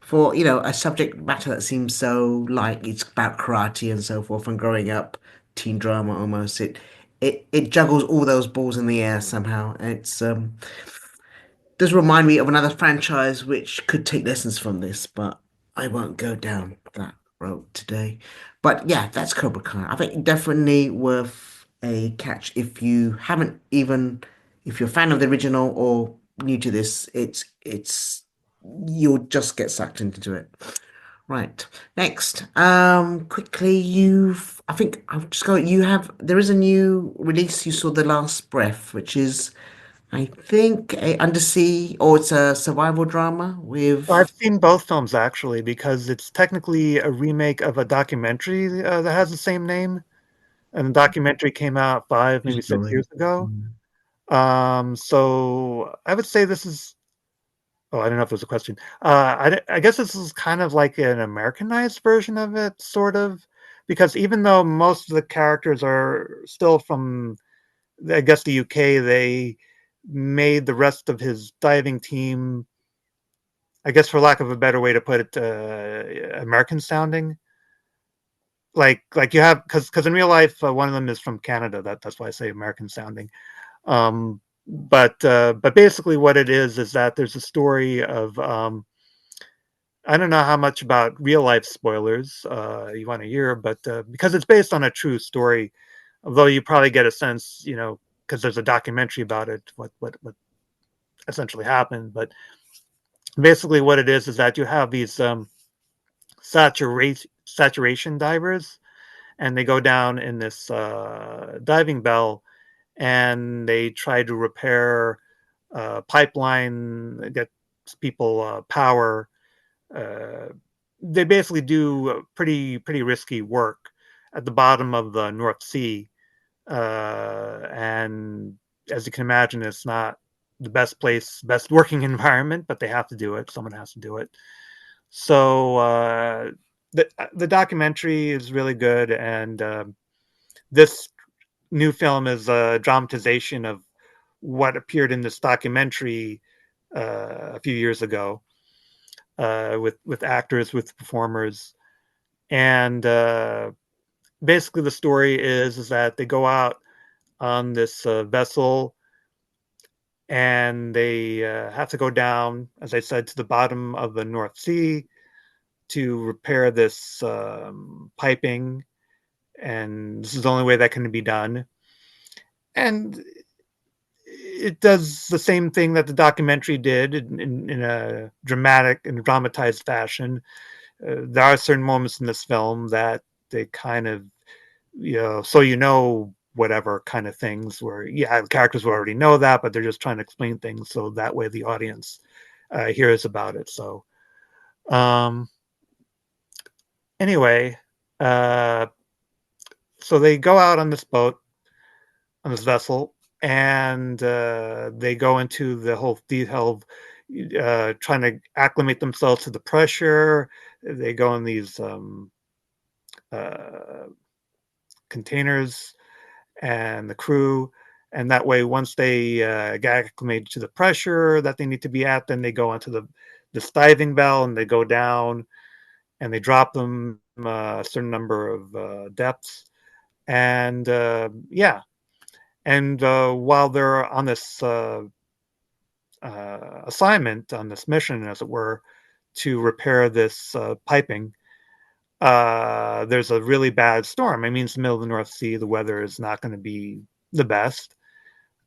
Speaker 2: For a subject matter that seems so like it's about karate and so forth and growing up, teen drama almost. It juggles all those balls in the air somehow. It's does remind me of another franchise which could take lessons from this, but I won't go down that road today. But yeah, that's Cobra Kai. I think definitely worth a catch if you're a fan of the original or new to this, it's you'll just get sucked into it. Right. Next, quickly, I think I've just got, there is a new release, you saw The Last Breath, which is, I think, a undersea, or it's a survival drama with,
Speaker 5: I've seen both films actually, because it's technically a remake of a documentary that has the same name, and the documentary came out 5, maybe 6 years ago. So I would say this is. Oh, I don't know if there's a question. I guess this is kind of like an Americanized version of it, sort of, because even though most of the characters are still from, I guess, the UK, they made the rest of his diving team, I guess, for lack of a better way to put it, American sounding. Like you have, because in real life, one of them is from Canada. That's why I say American sounding. But basically, what it is that there's a story of, I don't know how much about real life spoilers you want to hear, but because it's based on a true story, although you probably get a sense, because there's a documentary about it, what essentially happened. But basically, what it is that you have these saturation divers, and they go down in this diving bell, and they try to repair pipeline, get people power. Uh, they basically do pretty risky work at the bottom of the North Sea, and as you can imagine, it's not the best working environment, but they have to do it. Someone has to do it. So the documentary is really good, and this new film is a dramatization of what appeared in this documentary a few years ago, with actors, with performers, and basically the story is that they go out on this vessel, and they have to go down, as I said, to the bottom of the North Sea to repair this piping, and this is the only way that can be done. And it does the same thing that the documentary did in a dramatic and dramatized fashion. There are certain moments in this film that they kind of, whatever kind of things where, the characters will already know that, but they're just trying to explain things so that way the audience hears about it. So anyway, so they go out on this boat, on this vessel, and they go into the whole detail of trying to acclimate themselves to the pressure. They go in these uh, containers, and the crew, and that way, once they get acclimated to the pressure that they need to be at, then they go onto the diving bell, and they go down. and they drop them a certain number of depths. And yeah, and while they're on this assignment, on this mission, as it were, to repair this piping, there's a really bad storm. I mean, it's the middle of the North Sea. The weather is not going to be the best.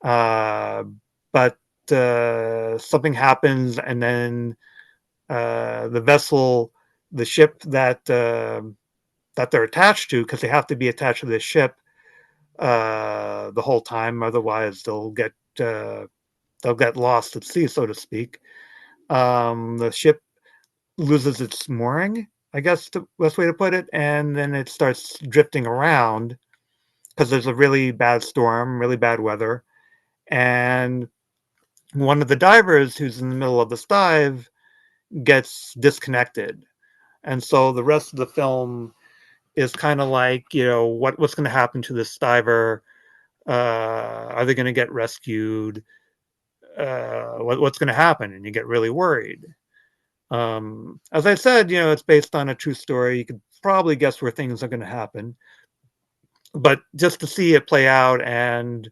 Speaker 5: But something happens, and then the vessel, the ship that they're attached to, because they have to be attached to this ship the whole time, otherwise they'll get lost at sea, so to speak. The ship loses its mooring, I guess the best way to put it, and then it starts drifting around because there's a really bad storm, really bad weather, and one of the divers who's in the middle of this dive gets disconnected. And so the rest of the film is kind of like, what's going to happen to this diver? Are they going to get rescued? What's going to happen? And you get really worried. As I said, it's based on a true story. You could probably guess where things are going to happen. But just to see it play out, and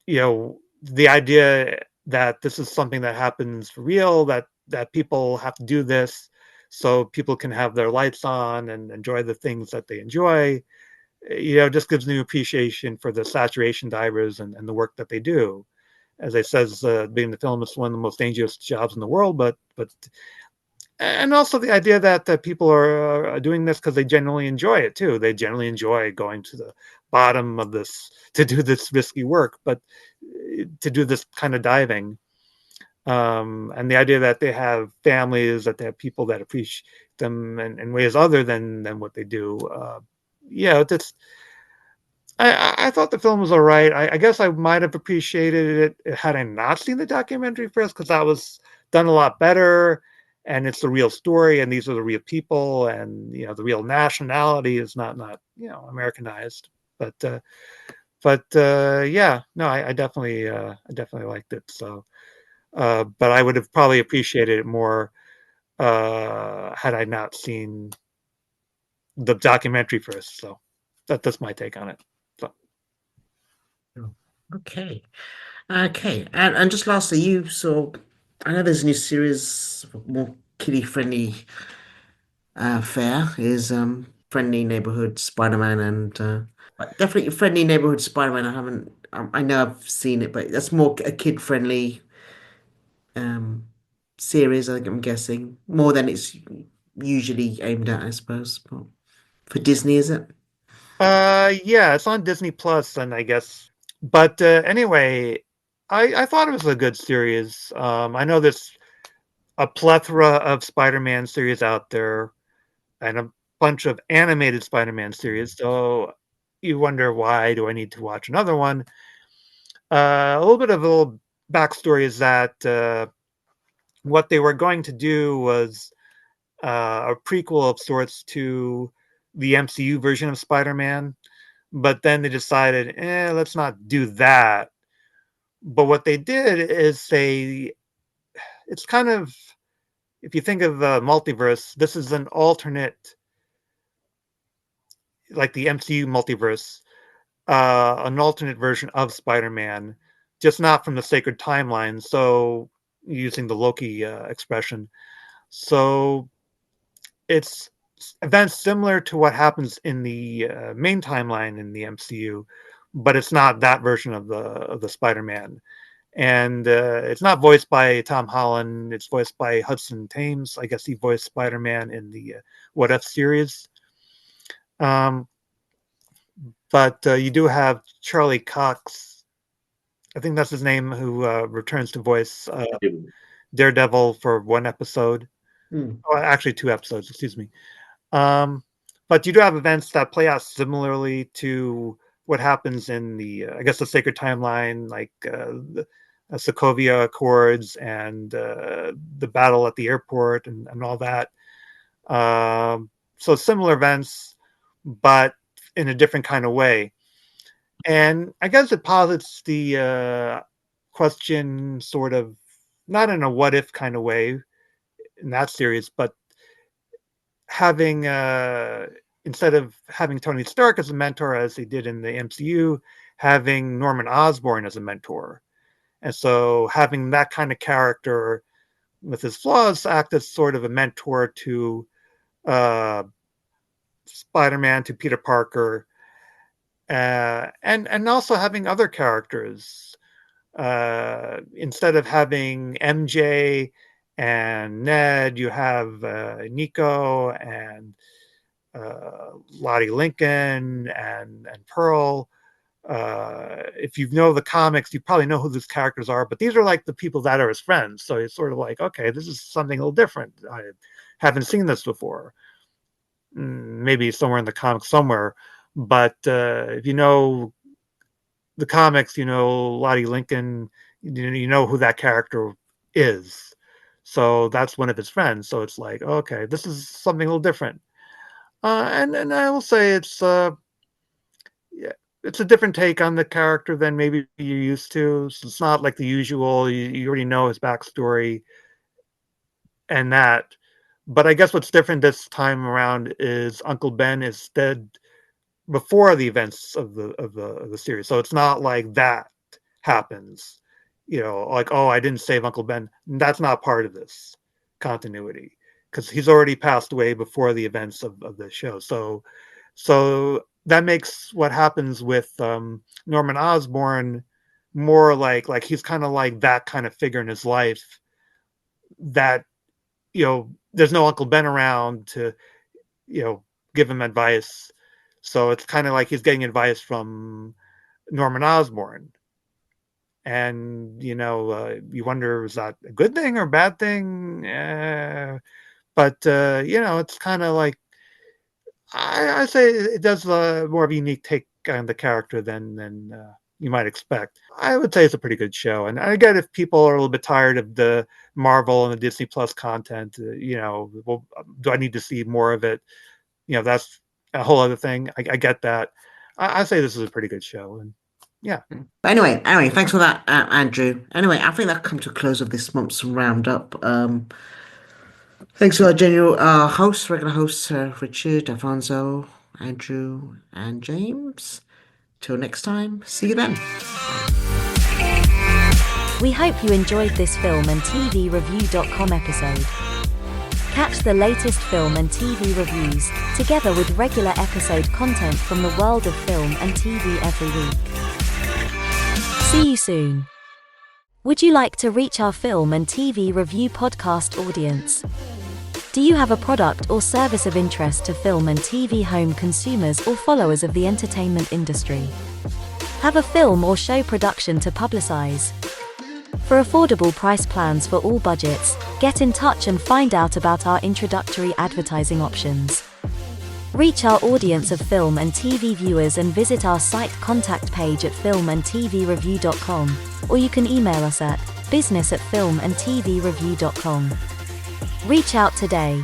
Speaker 5: the idea that this is something that happens for real, that people have to do this so people can have their lights on and enjoy the things that they enjoy, just gives new appreciation for the saturation divers and the work that they do. As I says, being the film is one of the most dangerous jobs in the world, but and also the idea that people are doing this because they genuinely enjoy it too. They generally enjoy going to the bottom of this to do this risky work, but to do this kind of diving. And the idea that they have families, that they have people that appreciate them in ways other than what they do. I thought the film was all right. I guess I might have appreciated it had I not seen the documentary first, because that was done a lot better, and it's the real story, and these are the real people, and the real nationality is not Americanized. But yeah, no, I definitely liked it. So, but I would have probably appreciated it more had I not seen the documentary first. So that's my take on it. So.
Speaker 2: Okay. Okay. And just lastly, I know there's a new series, more kiddie friendly fare is Friendly Neighborhood Spider-Man, and but definitely Friendly Neighborhood Spider-Man. I haven't, I know I've seen it, but that's more a kid friendly um series, I'm guessing, more than it's usually aimed at, I suppose. But for Disney, is it?
Speaker 5: Yeah, it's on Disney Plus, and I guess. But anyway, I thought it was a good series. I know there's a plethora of Spider-Man series out there, and a bunch of animated Spider-Man series. So you wonder, why do I need to watch another one? A little bit of a little backstory is that what they were going to do was a prequel of sorts to the MCU version of Spider-Man, but then they decided, let's not do that. But what they did is it's kind of, if you think of the multiverse, this is an alternate, like the MCU multiverse, an alternate version of Spider-Man, just not from the sacred timeline. So, using the Loki expression, so it's events similar to what happens in the main timeline in the MCU, but it's not that version of the Spider-Man. And it's not voiced by Tom Holland. It's voiced by Hudson Thames. I guess he voiced Spider-Man in the What If series. But you do have Charlie Cox, I think that's his name, who returns to voice Daredevil for one episode. Oh, actually 2 episodes, excuse me. But you do have events that play out similarly to what happens in the, I guess, the Sacred Timeline, like the Sokovia Accords and the battle at the airport and all that. So similar events, but in a different kind of way. And I guess it posits the question, sort of, not in a what if kind of way in that series, but having instead of having Tony Stark as a mentor, as they did in the MCU, having Norman Osborn as a mentor. And so having that kind of character with his flaws act as sort of a mentor to Spider-Man, to Peter Parker, and also having other characters. Instead of having MJ and Ned, you have Nico and Lottie Lincoln and Pearl. If you know the comics, you probably know who these characters are, but these are like the people that are his friends. So it's sort of like, okay, this is something a little different. I haven't seen this before. Maybe somewhere in the comics somewhere. But if you know the comics, you know Lottie Lincoln, you know who that character is. So that's one of his friends. So it's like, okay, this is something a little different. And I will say it's it's a different take on the character than maybe you're used to. So it's not like the usual. You already know his backstory and that. But I guess what's different this time around is Uncle Ben is dead before the events of the series. So it's not like that happens. Like, oh, I didn't save Uncle Ben. That's not part of this continuity because he's already passed away before the events of the show. So that makes what happens with Norman Osborn more like he's kind of like that kind of figure in his life that, there's no Uncle Ben around to, give him advice. So it's kind of like he's getting advice from Norman Osborn. And, you wonder, is that a good thing or a bad thing? But it's kind of like, I say it does more of a unique take on the character than you might expect. I would say it's a pretty good show. And I get if people are a little bit tired of the Marvel and the Disney Plus content, well, do I need to see more of it? That's a whole other thing. I get that. I say this is a pretty good show. And yeah.
Speaker 2: But anyway, thanks for that, Andrew. Anyway, I think that comes to a close of this month's roundup. Thanks to our regular hosts, Richard, Alfonso, Andrew, and James. Till next time, see you then.
Speaker 1: We hope you enjoyed this film and TV review.com episode. Catch the latest film and TV reviews, together with regular episode content from the world of film and TV every week. See you soon. Would you like to reach our film and TV review podcast audience? Do you have a product or service of interest to film and TV home consumers or followers of the entertainment industry? Have a film or show production to publicize? For affordable price plans for all budgets, get in touch and find out about our introductory advertising options. Reach our audience of film and TV viewers and visit our site contact page at filmandtvreview.com, or you can email us at business@filmandtvreview.com. Reach out today.